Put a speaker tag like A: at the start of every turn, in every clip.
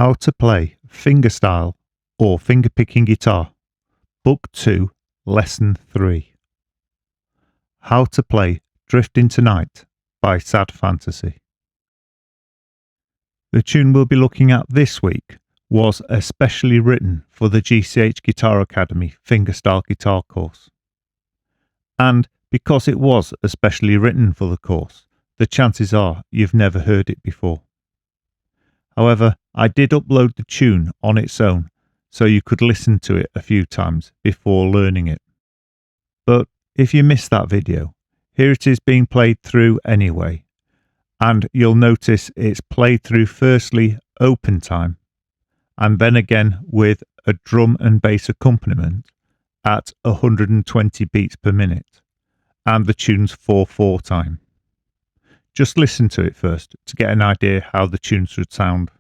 A: How to play fingerstyle or fingerpicking guitar, Book 2, Lesson 3. How to play Drifting Tonight by Sad Fantasy. The tune we'll be looking at this week was especially written for the GCH Guitar Academy Fingerstyle guitar course. And because it was especially written for the course, the chances are you've never heard it before. However, I did upload the tune on its own, so you could listen to it a few times before learning it. But if you missed that video, here it is being played through anyway, and you'll notice it's played through firstly open time, and then again with a drum and bass accompaniment at 120 beats per minute, and the tune's 4/4 time. Just listen to it first to get an idea how the tune should sound.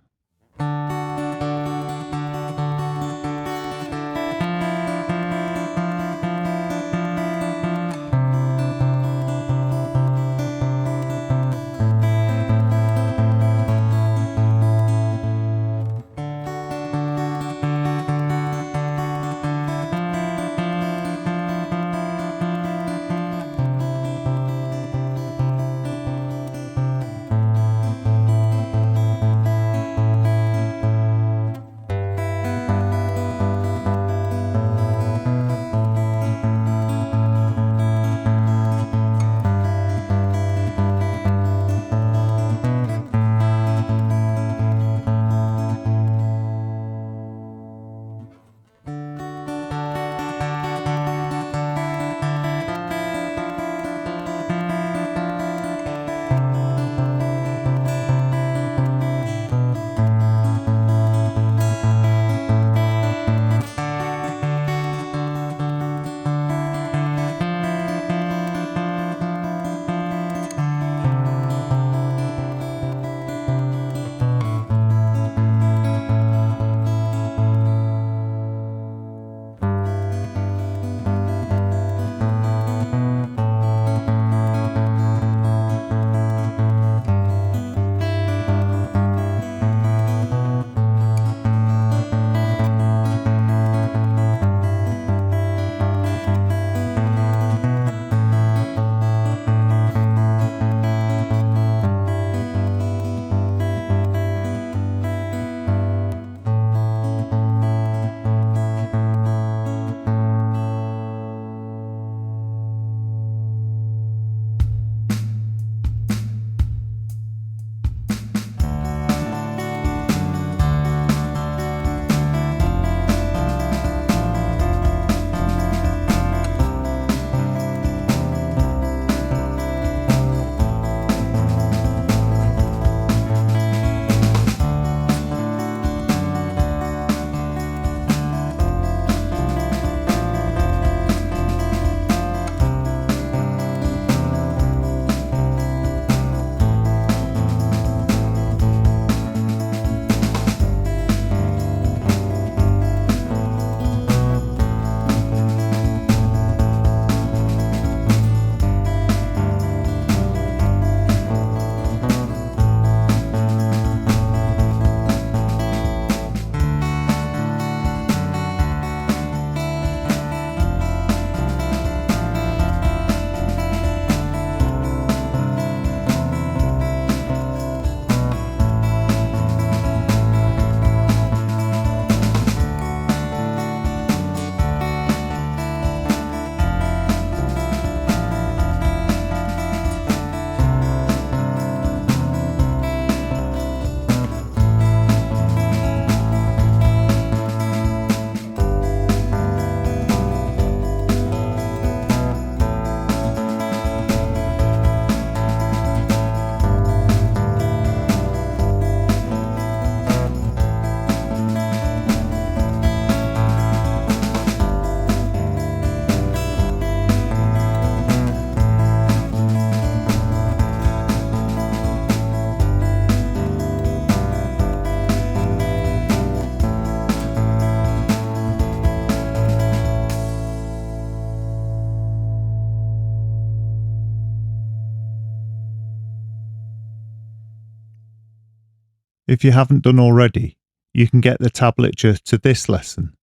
A: If you haven't done already, you can get the tablature to this lesson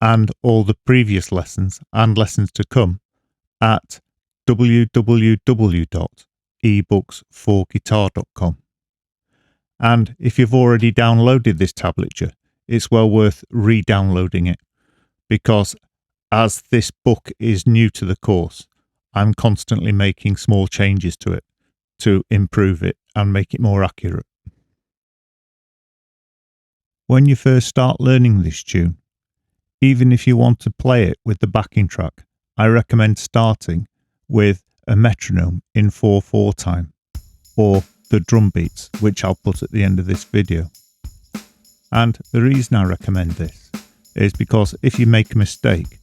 A: and all the previous lessons and lessons to come at www.ebooks4guitar.com. And if you've already downloaded this tablature, it's well worth re-downloading it, because as this book is new to the course, I'm constantly making small changes to it to improve it and make it more accurate. When you first start learning this tune, even if you want to play it with the backing track, I recommend starting with a metronome in 4/4 time, or the drum beats, which I'll put at the end of this video. And the reason I recommend this is because if you make a mistake,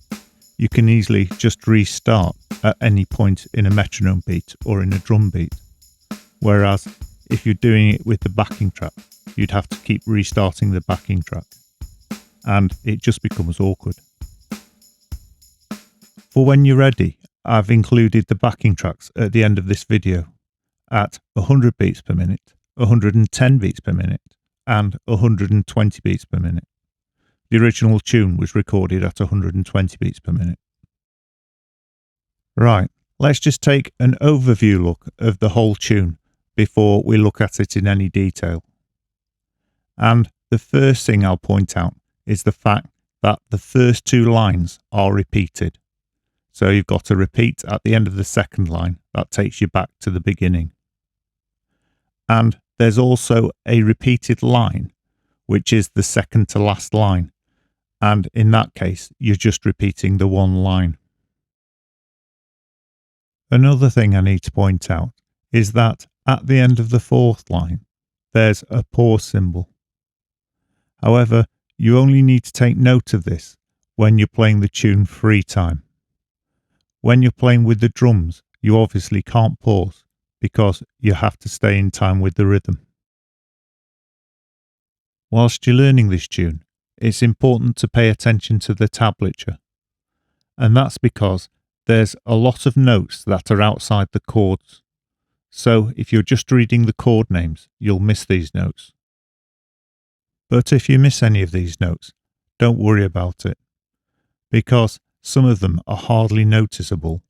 A: you can easily just restart at any point in a metronome beat or in a drum beat. Whereas if you're doing it with the backing track, you'd have to keep restarting the backing track, and it just becomes awkward. For when you're ready, I've included the backing tracks at the end of this video at 100 beats per minute, 110 beats per minute, and 120 beats per minute. The original tune was recorded at 120 beats per minute. Right, let's just take an overview look of the whole tune before we look at it in any detail. And the first thing I'll point out is the fact that the first two lines are repeated. So you've got a repeat at the end of the second line that takes you back to the beginning. And there's also a repeated line, which is the second to last line. And in that case, you're just repeating the one line. Another thing I need to point out is that at the end of the fourth line, there's a pause symbol. However, you only need to take note of this when you're playing the tune free time. When you're playing with the drums, you obviously can't pause because you have to stay in time with the rhythm. Whilst you're learning this tune, it's important to pay attention to the tablature, and that's because there's a lot of notes that are outside the chords. So if you're just reading the chord names, you'll miss these notes. But if you miss any of these notes, don't worry about it, because some of them are hardly noticeable,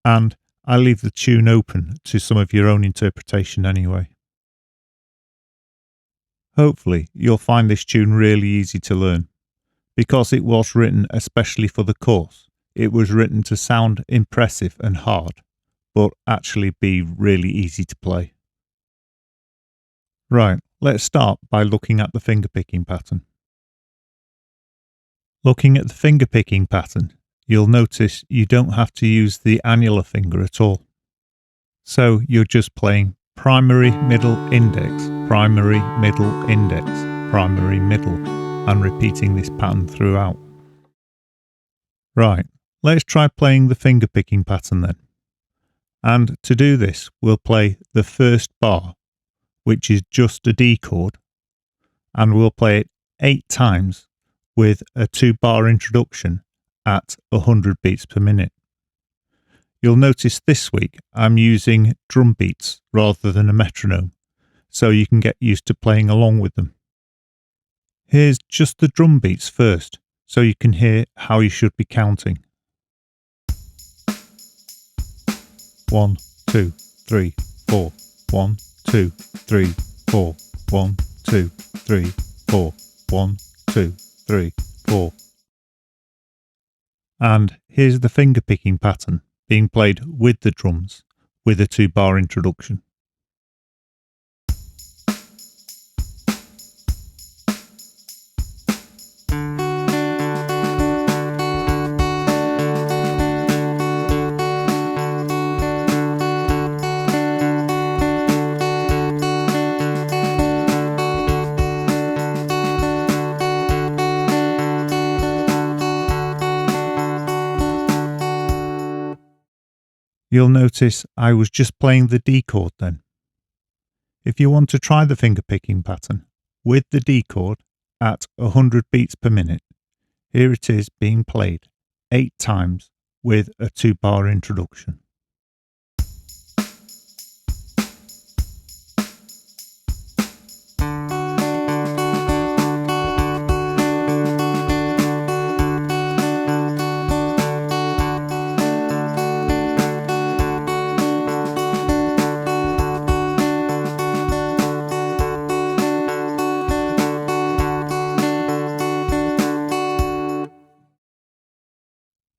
A: and I leave the tune open to some of your own interpretation anyway. Hopefully you'll find this tune really easy to learn. Because it was written especially for the course, it was written to sound impressive and hard, but actually be really easy to play. Right, let's start by looking at the fingerpicking pattern. Looking at the fingerpicking pattern, you'll notice you don't have to use the annular finger at all. So you're just playing primary, middle, index, primary, middle, index, primary, middle, and repeating this pattern throughout. Right, let's try playing the fingerpicking pattern then. And to do this, we'll play the first bar, which is just a D chord, and we'll play it 8 times with a 2-bar introduction at 100 beats per minute. You'll notice this week I'm using drum beats rather than a metronome, so you can get used to playing along with them. Here's just the drum beats first, so you can hear how you should be counting. 1, 2, 3, 4. 1, 2, 3, 4. 1, 2, 3, 4. 1, 2, 3, 4. And here's the fingerpicking pattern being played with the drums with a 2-bar introduction. You'll notice I was just playing the D chord then. If you want to try the fingerpicking pattern with the D chord at 100 beats per minute, here it is being played 8 times with a 2-bar introduction.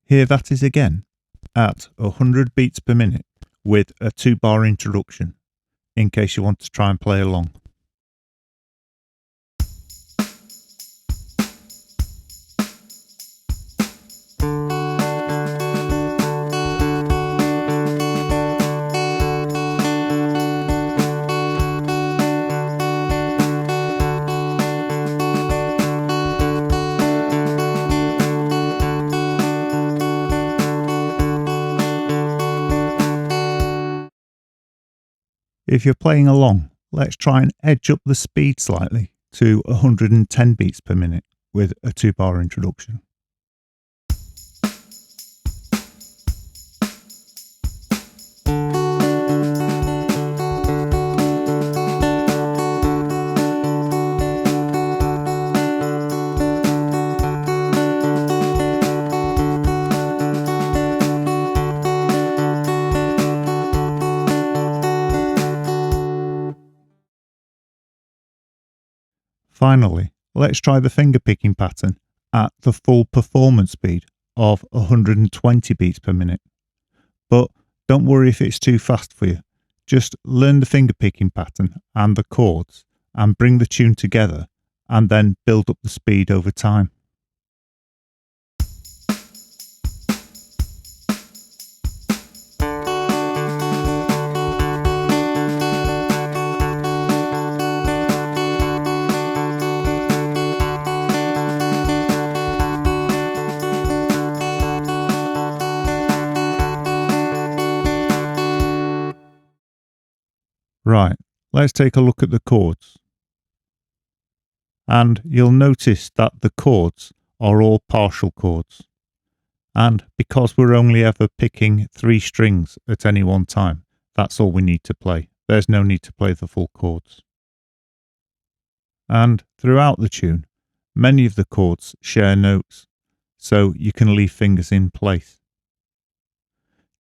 A: Here that is again at 100 beats per minute with a 2-bar introduction, in case you want to try and play along. If you're playing along, let's try and edge up the speed slightly to 110 beats per minute with a 2-bar introduction. Finally, let's try the finger picking pattern at the full performance speed of 120 beats per minute. But don't worry if it's too fast for you. Just learn the finger picking pattern and the chords and bring the tune together, and then build up the speed over time. Right, let's take a look at the chords. And you'll notice that the chords are all partial chords. And because we're only ever picking 3 strings at any one time, that's all we need to play. There's no need to play the full chords. And throughout the tune, many of the chords share notes, so you can leave fingers in place.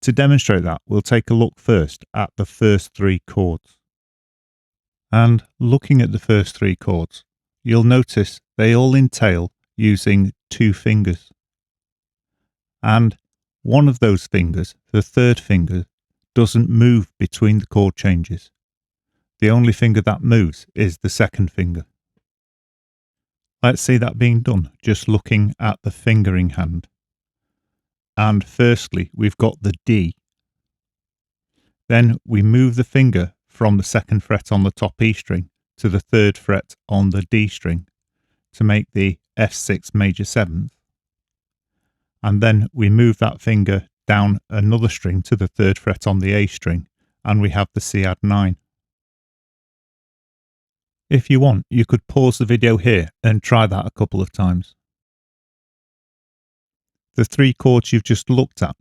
A: To demonstrate that, we'll take a look first at the first 3 chords. And looking at the first 3 chords, you'll notice they all entail using 2 fingers. And one of those fingers, the 3rd finger, doesn't move between the chord changes. The only finger that moves is the 2nd finger. Let's see that being done, just looking at the fingering hand. And firstly, we've got the D. Then we move the finger from the 2nd fret on the top E string to the 3rd fret on the D string to make the F6 major 7th. And then we move that finger down another string to the 3rd fret on the A string, and we have the C add 9. If you want, you could pause the video here and try that a couple of times. The 3 chords you've just looked at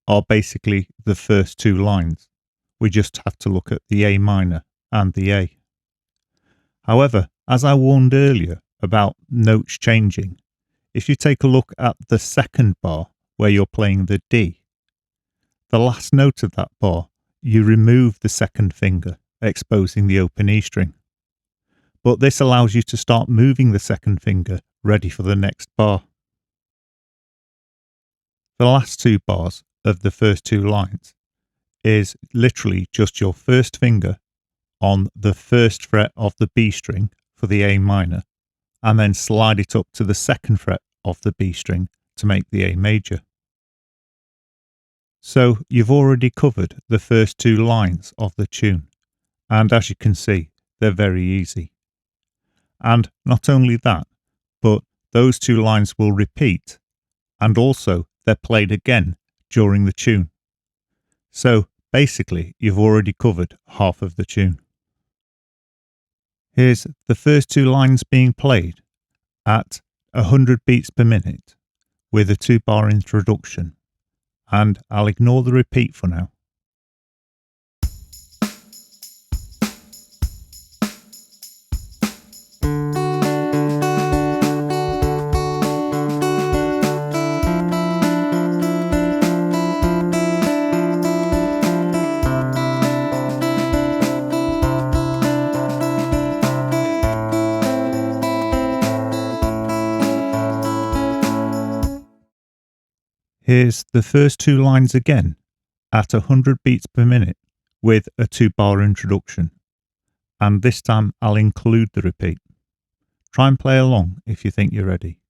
A: are basically the first 2 lines. We just have to look at the A minor and the A. However, as I warned earlier about notes changing, if you take a look at the 2nd bar where you're playing the D, the last note of that bar, you remove the 2nd finger, exposing the open E string. But this allows you to start moving the 2nd finger ready for the next bar. The last 2 bars of the first 2 lines is literally just your 1st finger on the 1st fret of the B string for the A minor, and then slide it up to the 2nd fret of the B string to make the A major. So you've already covered the first 2 lines of the tune, and as you can see, they're very easy. And not only that, but those 2 lines will repeat, and also they're played again during the tune. So basically, you've already covered half of the tune. Here's the first 2 lines being played at 100 beats per minute with a 2-bar introduction, and I'll ignore the repeat for now. Here's the first two lines again at 100 beats per minute with a 2-bar introduction, and this time I'll include the repeat. Try and play along if you think you're ready.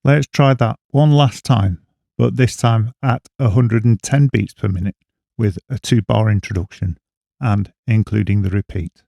A: Let's try that one last time, but this time at 110 beats per minute with a 2-bar introduction and including the repeat.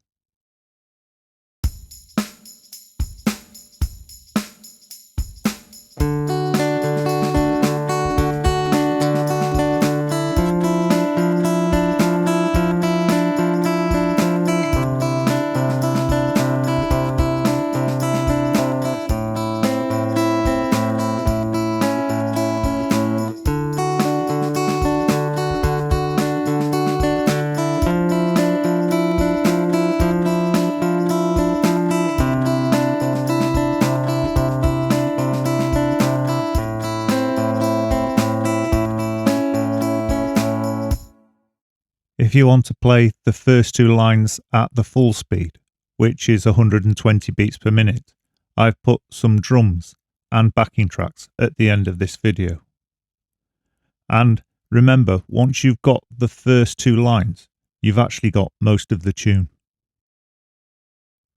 A: If you want to play the first two lines at the full speed, which is 120 beats per minute, I've put some drums and backing tracks at the end of this video. And remember, once you've got the first two lines, you've actually got most of the tune.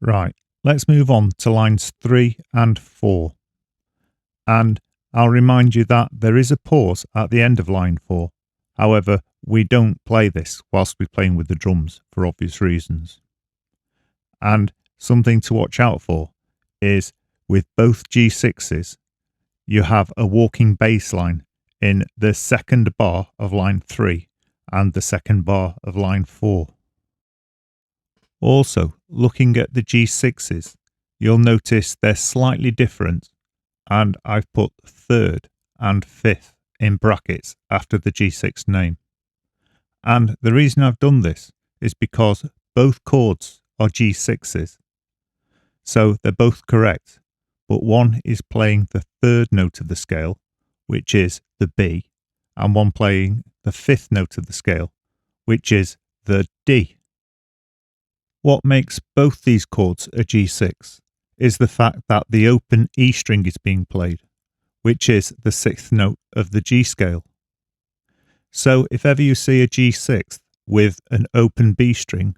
A: Right, let's move on to lines 3 and 4. And I'll remind you that there is a pause at the end of line 4. However, we don't play this whilst we're playing with the drums for obvious reasons. And something to watch out for is with both G6s, you have a walking bass line in the second bar of line 3 and the second bar of line 4. Also, looking at the G6s, you'll notice they're slightly different, and I've put third and fifth in brackets after the G6 name. And the reason I've done this is because both chords are G6s. So they're both correct, but one is playing the third note of the scale, which is the B, and one playing the fifth note of the scale, which is the D. What makes both these chords a G6 is the fact that the open E string is being played, which is the sixth note of the G scale. So if ever you see a G6 with an open B string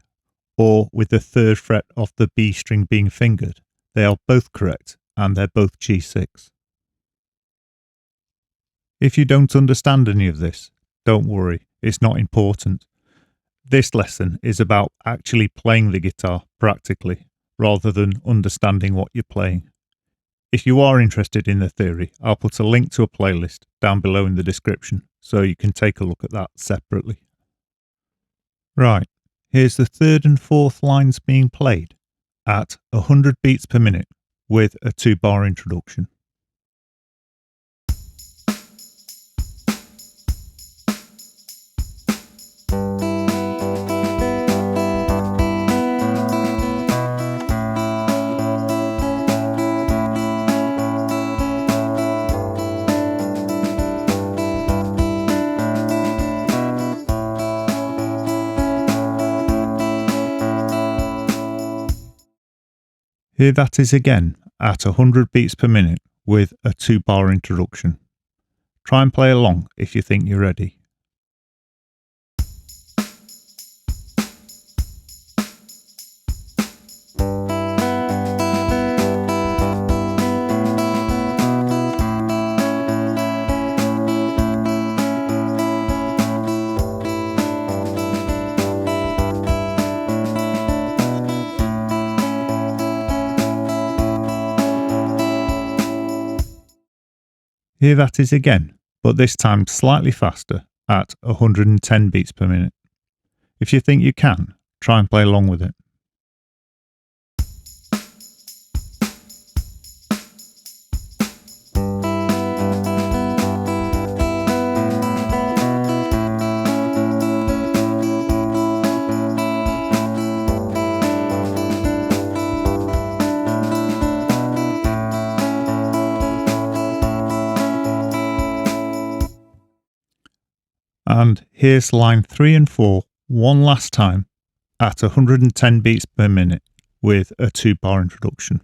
A: or with the third fret of the B string being fingered, they are both correct and they're both G6. If you don't understand any of this, don't worry, it's not important. This lesson is about actually playing the guitar practically rather than understanding what you're playing. If you are interested in the theory, I'll put a link to a playlist down below in the description so you can take a look at that separately. Right, here's the third and fourth lines being played at 100 beats per minute with a 2-bar introduction. Here that is again at 100 beats per minute with a 2-bar introduction. Try and play along if you think you're ready. Here that is again but this time slightly faster at 110 beats per minute. If you think you can, try and play along with it. And here's line 3 and 4 one last time at 110 beats per minute with a 2-bar introduction.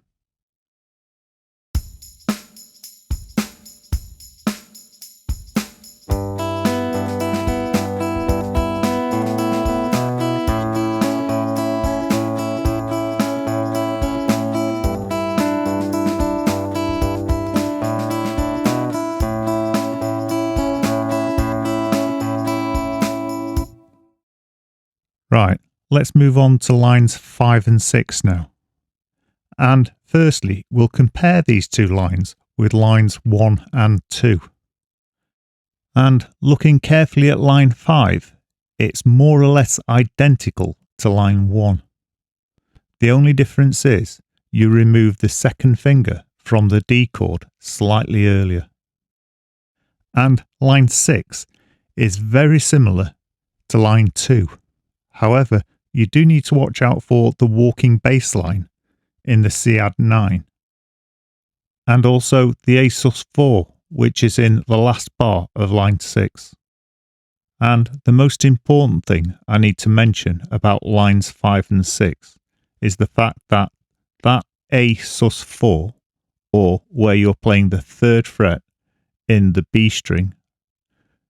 A: Right, let's move on to lines 5 and 6 now. And firstly, we'll compare these two lines with lines 1 and 2. And looking carefully at line 5, it's more or less identical to line 1. The only difference is you remove the second finger from the D chord slightly earlier. And line 6 is very similar to line 2. However, you do need to watch out for the walking bass line in the C add 9, and also the A sus4, which is in the last bar of line 6. And the most important thing I need to mention about lines 5 and 6 is the fact that that A sus4, or where you're playing the 3rd fret in the B string,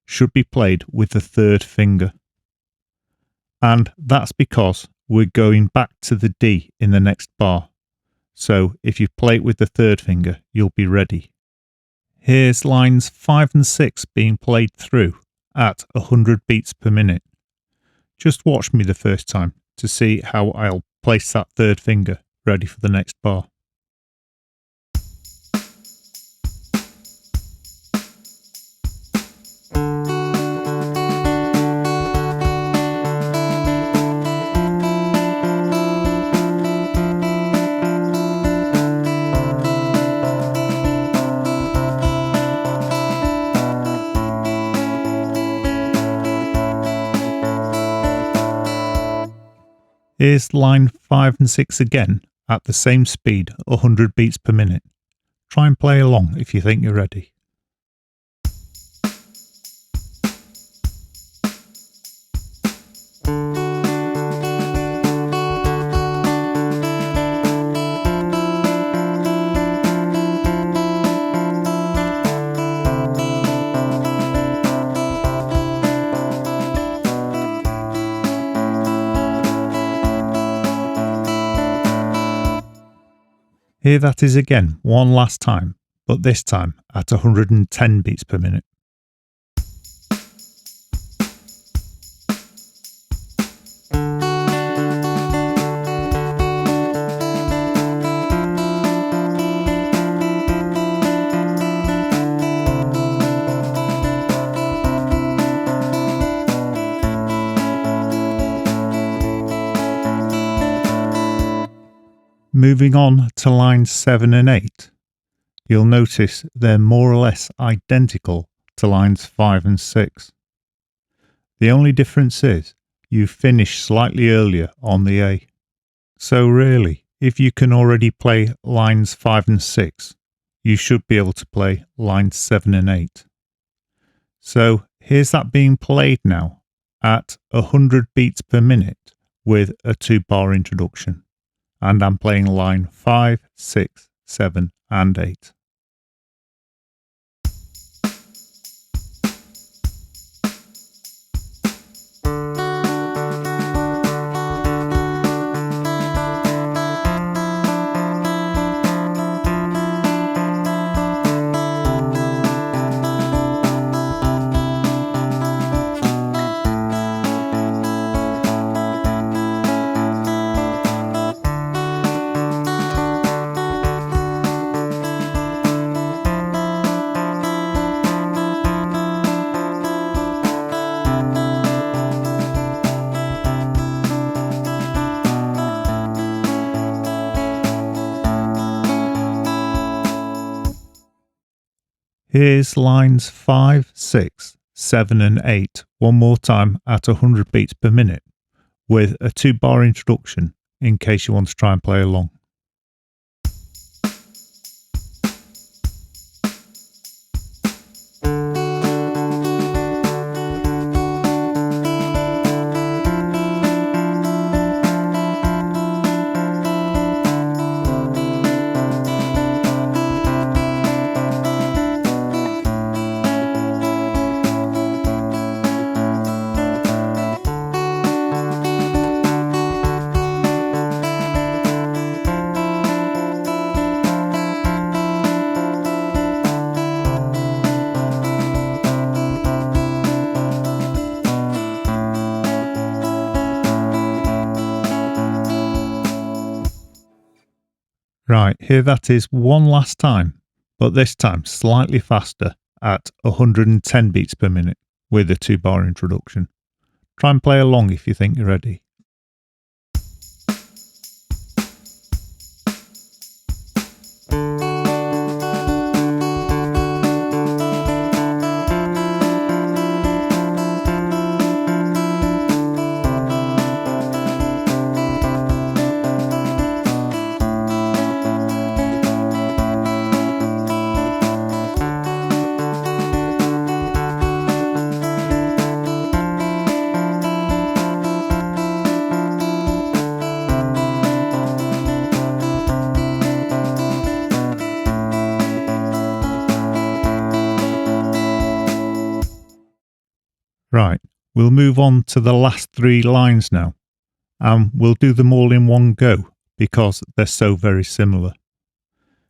A: should be played with the 3rd finger. And that's because we're going back to the D in the next bar. So if you play it with the 3rd finger, you'll be ready. Here's lines 5 and 6 being played through at 100 beats per minute. Just watch me the first time to see how I'll place that 3rd finger ready for the next bar. Here's line 5 and 6 again at the same speed, 100 beats per minute. Try and play along if you think you're ready. Here that is again one last time, but this time at 110 beats per minute. Moving on to lines 7 and 8, you'll notice they're more or less identical to lines 5 and 6. The only difference is you finish slightly earlier on the A. So really, if you can already play lines 5 and 6, you should be able to play lines 7 and 8. So here's that being played now at 100 beats per minute with a 2-bar introduction. And I'm playing line 5, 6, 7 and 8. Here's lines 5, 6, 7 and 8 one more time at 100 beats per minute with a 2-bar introduction in case you want to try and play along. Right, here that is one last time, but this time slightly faster at 110 beats per minute with a 2-bar introduction. Try and play along if you think you're ready. Right, we'll move on to the last 3 lines now, and we'll do them all in one go because they're so very similar.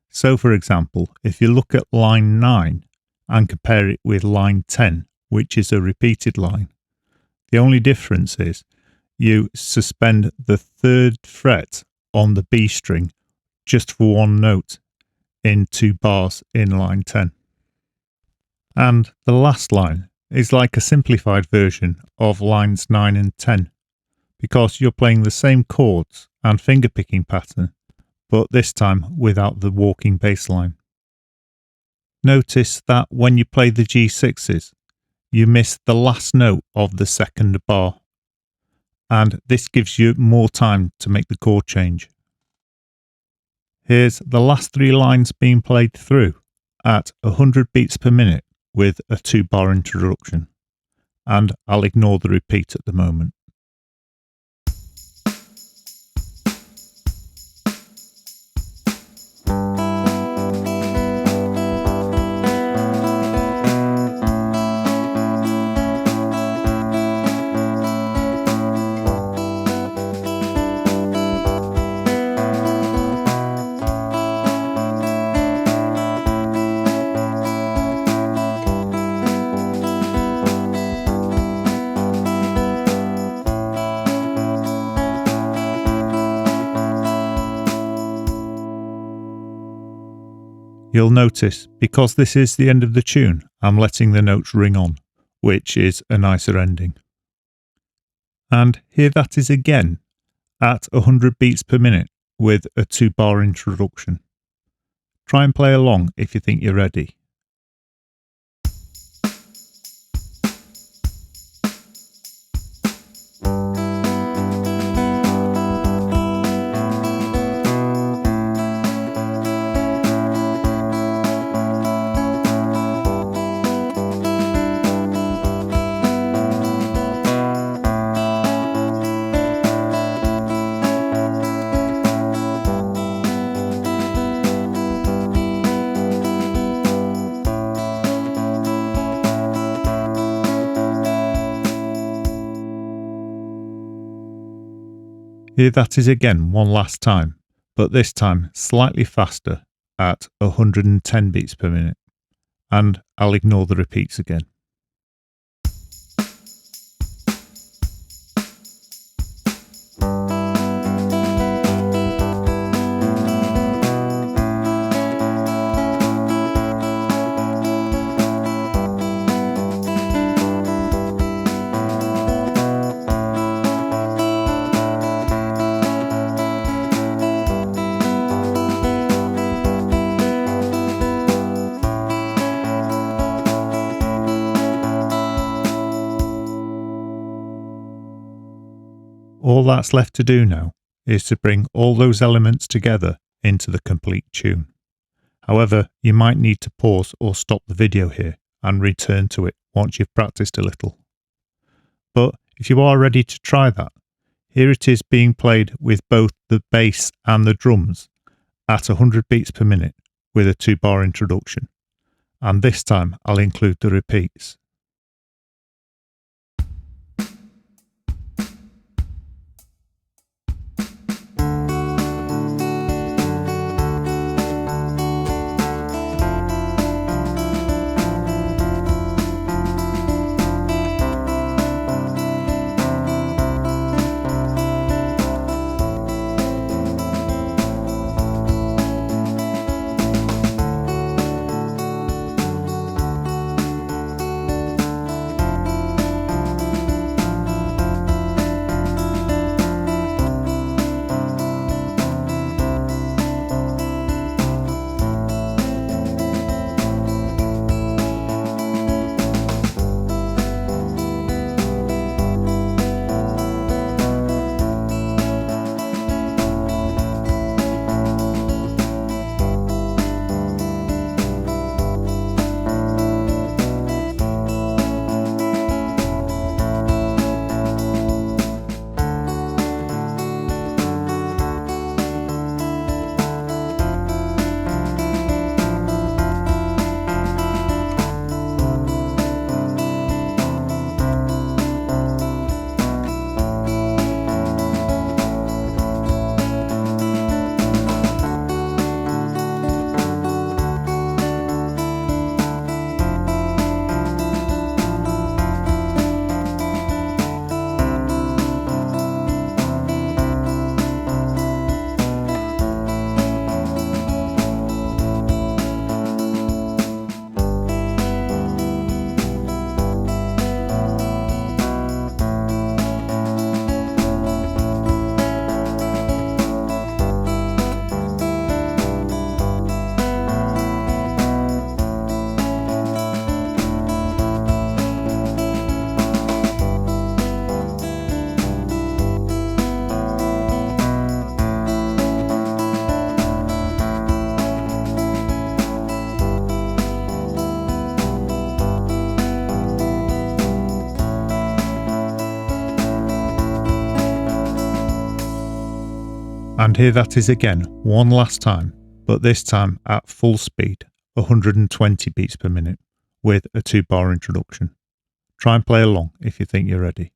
A: So for example, if you look at line 9 and compare it with line 10, which is a repeated line, the only difference is you suspend the 3rd fret on the B string just for one note in 2 bars in line 10. And the last line is like a simplified version of lines 9 and 10 because you're playing the same chords and fingerpicking pattern, but this time without the walking bass line. Notice that when you play the G6s, you miss the last note of the 2nd bar, and this gives you more time to make the chord change. Here's the last 3 lines being played through at 100 beats per minute with a 2-bar introduction, and I'll ignore the repeat at the moment. You'll notice, because this is the end of the tune, I'm letting the notes ring on, which is a nicer ending. And here that is again, at 100 beats per minute with a 2-bar introduction. Try and play along if you think you're ready. Here that is again one last time, but this time slightly faster at 110 beats per minute, and I'll ignore the repeats again. all that's left to do now is to bring all those elements together into the complete tune. However, you might need to pause or stop the video here and return to it once you've practiced a little. But if you are ready to try that, here it is being played with both the bass and the drums at 100 beats per minute with a 2-bar introduction. And this time I'll include the repeats. And here that is again, one last time, but this time at full speed, 120 beats per minute, with a 2-bar introduction. Try and play along if you think you're ready.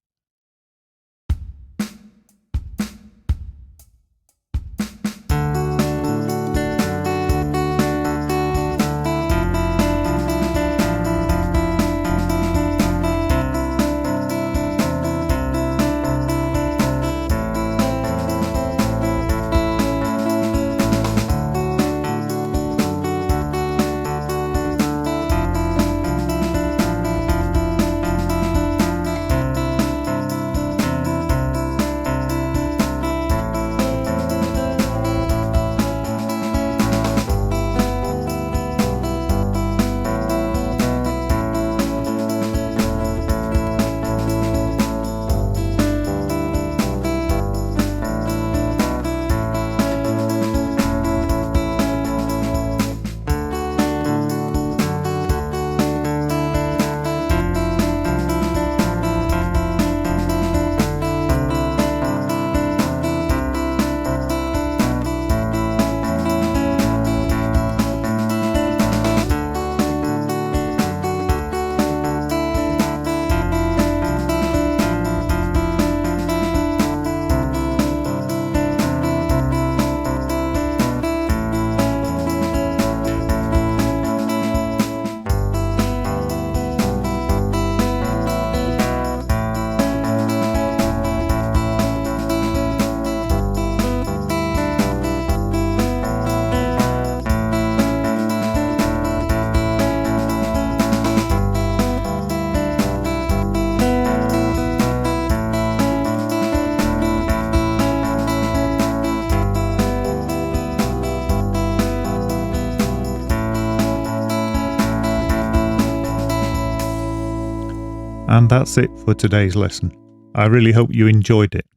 A: And that's it for today's lesson. I really hope you enjoyed it.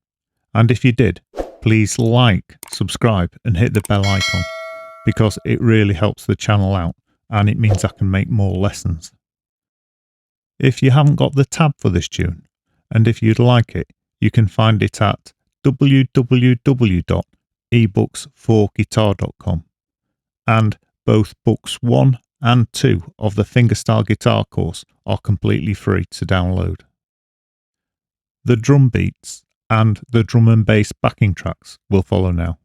A: And if you did, please like, subscribe and hit the bell icon, because it really helps the channel out and it means I can make more lessons. If you haven't got the tab for this tune, and if you'd like it, you can find it at www.ebooks4guitar.com, and both books 1 and 2 of the Fingerstyle guitar course are completely free to download. The drum beats and the drum and bass backing tracks will follow now.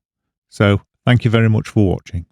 A: So thank you very much for watching.